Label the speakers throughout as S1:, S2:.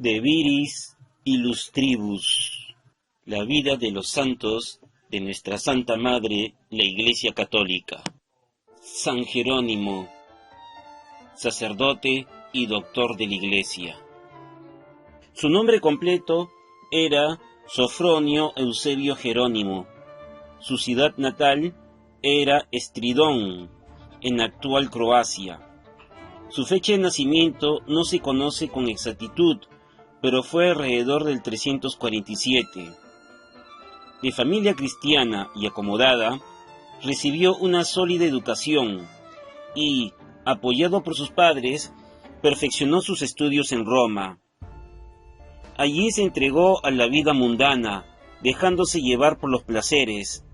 S1: De Viris Illustribus, la vida de los santos de nuestra Santa Madre, la Iglesia Católica. San Jerónimo, sacerdote y doctor de la Iglesia. Su nombre completo era Sofronio Eusebio Jerónimo. Su ciudad natal era Estridón, en actual Croacia. Su fecha de nacimiento no se conoce con exactitud, pero fue alrededor del 347. De familia cristiana y acomodada, recibió una sólida educación y, apoyado por sus padres, perfeccionó sus estudios en Roma. Allí se entregó a la vida mundana, dejándose llevar por los placeres,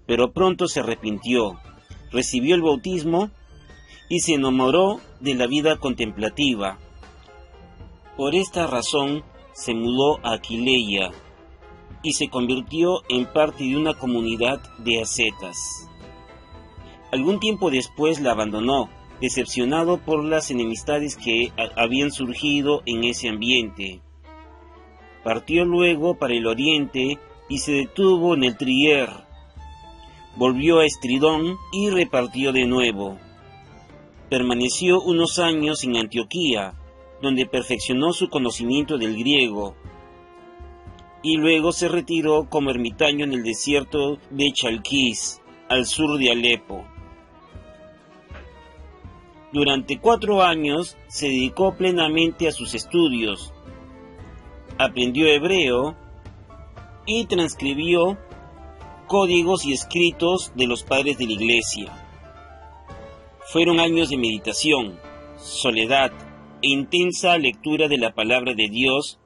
S1: pero pronto se arrepintió, recibió el bautismo y se enamoró de la vida contemplativa. Por esta razón se mudó a Aquileia y se convirtió en parte de una comunidad de ascetas. Algún tiempo después la abandonó, decepcionado por las enemistades que habían surgido en ese ambiente. Partió luego para el oriente y se detuvo en el Trier. Volvió a Estridón y repartió de nuevo. Permaneció unos años en Antioquía, donde perfeccionó su conocimiento del griego, y luego se retiró como ermitaño en el desierto de Chalquís, al sur de Alepo. Durante 4 años se dedicó plenamente a sus estudios. Aprendió hebreo y transcribió códigos y escritos de los padres de la Iglesia. Fueron años de meditación, soledad e intensa lectura de la palabra de Dios,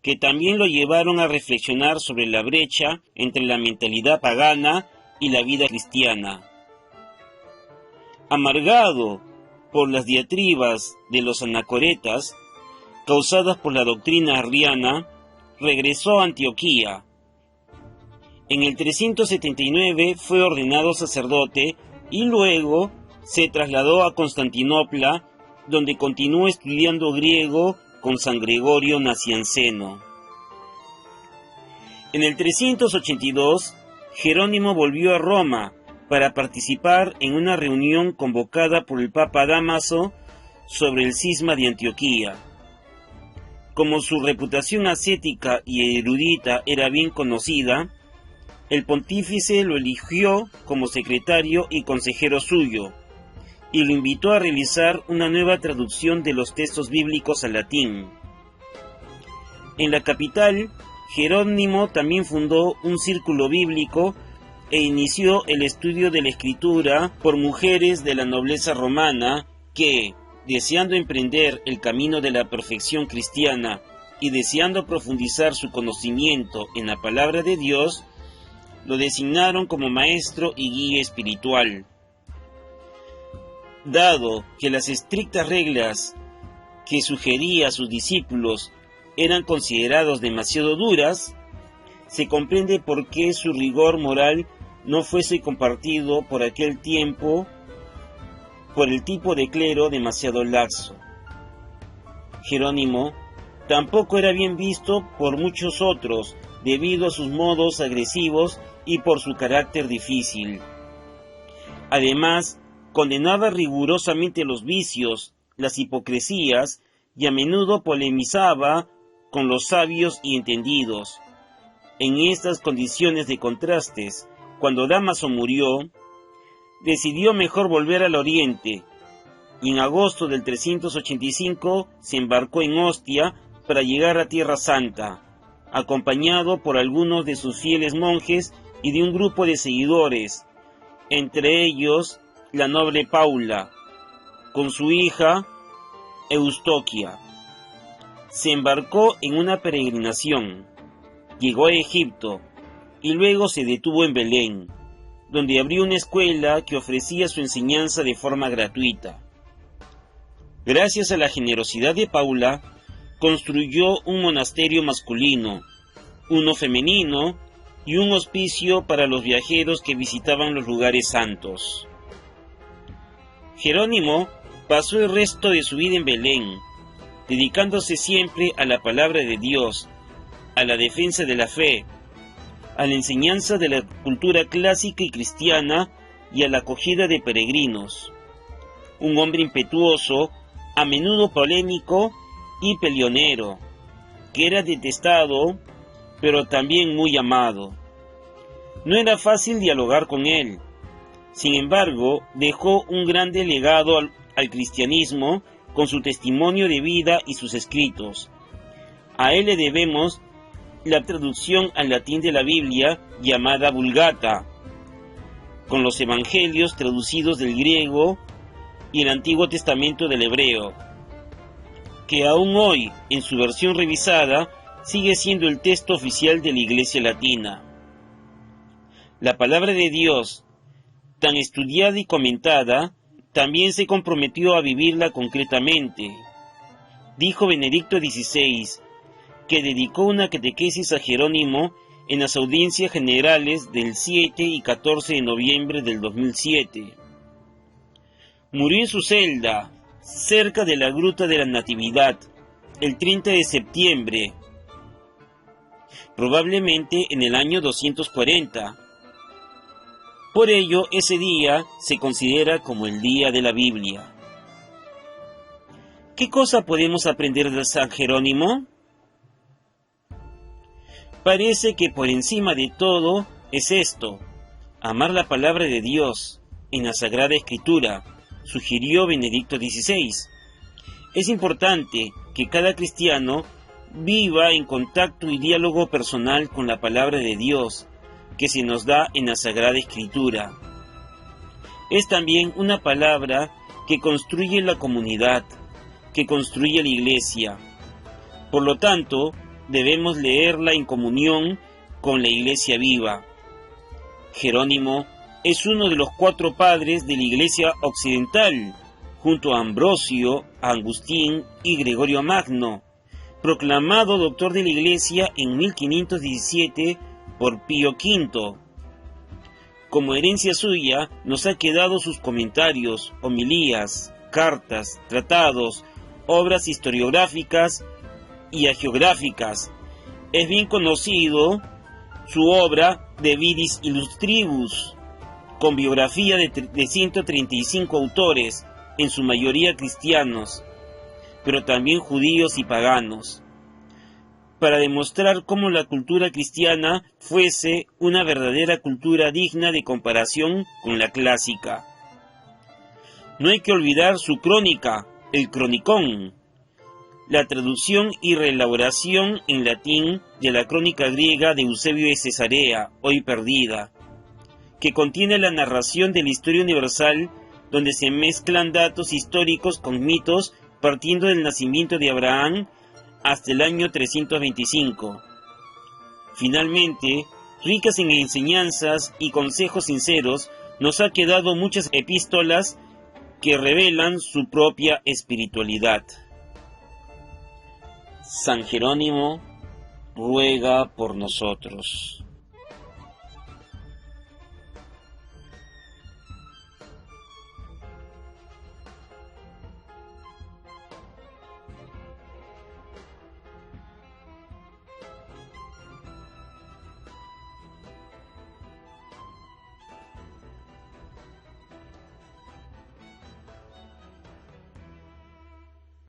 S1: que también lo llevaron a reflexionar sobre la brecha entre la mentalidad pagana y la vida cristiana. Amargado por las diatribas de los anacoretas, causadas por la doctrina arriana, regresó a Antioquía. En el 379 fue ordenado sacerdote y luego se trasladó a Constantinopla, donde continuó estudiando griego con San Gregorio Nacianceno. En el 382, Jerónimo volvió a Roma para participar en una reunión convocada por el Papa Dámaso sobre el cisma de Antioquía. Como su reputación ascética y erudita era bien conocida, el pontífice lo eligió como secretario y consejero suyo, y lo invitó a realizar una nueva traducción de los textos bíblicos al latín. En la capital, Jerónimo también fundó un círculo bíblico e inició el estudio de la escritura por mujeres de la nobleza romana que, deseando emprender el camino de la perfección cristiana y deseando profundizar su conocimiento en la palabra de Dios, lo designaron como maestro y guía espiritual. Dado que las estrictas reglas que sugería a sus discípulos eran considerados demasiado duras, se comprende por qué su rigor moral no fuese compartido por aquel tiempo por el tipo de clero demasiado laxo. Jerónimo tampoco era bien visto por muchos otros debido a sus modos agresivos y por su carácter difícil. Además, condenaba rigurosamente los vicios, las hipocresías y a menudo polemizaba con los sabios y entendidos. En estas condiciones de contrastes, cuando Dámaso murió, decidió mejor volver al oriente y en agosto del 385 se embarcó en Ostia para llegar a Tierra Santa, acompañado por algunos de sus fieles monjes y de un grupo de seguidores, entre ellos la noble Paula, con su hija Eustoquia. Se embarcó en una peregrinación, llegó a Egipto y luego se detuvo en Belén, donde abrió una escuela que ofrecía su enseñanza de forma gratuita. Gracias a la generosidad de Paula, construyó un monasterio masculino, uno femenino y un hospicio para los viajeros que visitaban los lugares santos. Jerónimo pasó el resto de su vida en Belén, dedicándose siempre a la palabra de Dios, a la defensa de la fe, a la enseñanza de la cultura clásica y cristiana y a la acogida de peregrinos. Un hombre impetuoso, a menudo polémico y peleonero, que era detestado, pero también muy amado. No era fácil dialogar con él. Sin embargo, dejó un grande legado al cristianismo con su testimonio de vida y sus escritos. A él le debemos la traducción al latín de la Biblia llamada Vulgata, con los evangelios traducidos del griego y el Antiguo Testamento del hebreo, que aún hoy, en su versión revisada, sigue siendo el texto oficial de la Iglesia Latina. La palabra de Dios, tan estudiada y comentada, también se comprometió a vivirla concretamente. Dijo Benedicto XVI, que dedicó una catequesis a Jerónimo en las audiencias generales del 7 y 14 de noviembre del 2007. Murió en su celda, cerca de la Gruta de la Natividad, el 30 de septiembre, probablemente en el año 240. Por ello, ese día se considera como el Día de la Biblia. ¿Qué cosa podemos aprender de San Jerónimo? Parece que por encima de todo es esto: amar la palabra de Dios en la Sagrada Escritura, sugirió Benedicto XVI. Es importante que cada cristiano viva en contacto y diálogo personal con la palabra de Dios que se nos da en la Sagrada Escritura. Es también una palabra que construye la comunidad, que construye la Iglesia. Por lo tanto, debemos leerla en comunión con la Iglesia viva. Jerónimo es uno de los 4 padres de la Iglesia occidental, junto a Ambrosio, Agustín y Gregorio Magno, proclamado doctor de la Iglesia en 1517 por Pío V. Como herencia suya nos ha quedado sus comentarios, homilías, cartas, tratados, obras historiográficas y hagiográficas. Es bien conocido su obra De Vidis Illustribus, con biografía de 135 autores, en su mayoría cristianos, pero también judíos y paganos, para demostrar cómo la cultura cristiana fuese una verdadera cultura digna de comparación con la clásica. No hay que olvidar su crónica, el Cronicón, la traducción y reelaboración en latín de la crónica griega de Eusebio de Cesarea, hoy perdida, que contiene la narración de la historia universal, donde se mezclan datos históricos con mitos partiendo del nacimiento de Abraham hasta el año 325. Finalmente, ricas en enseñanzas y consejos sinceros, nos ha quedado muchas epístolas que revelan su propia espiritualidad. San Jerónimo ruega por nosotros.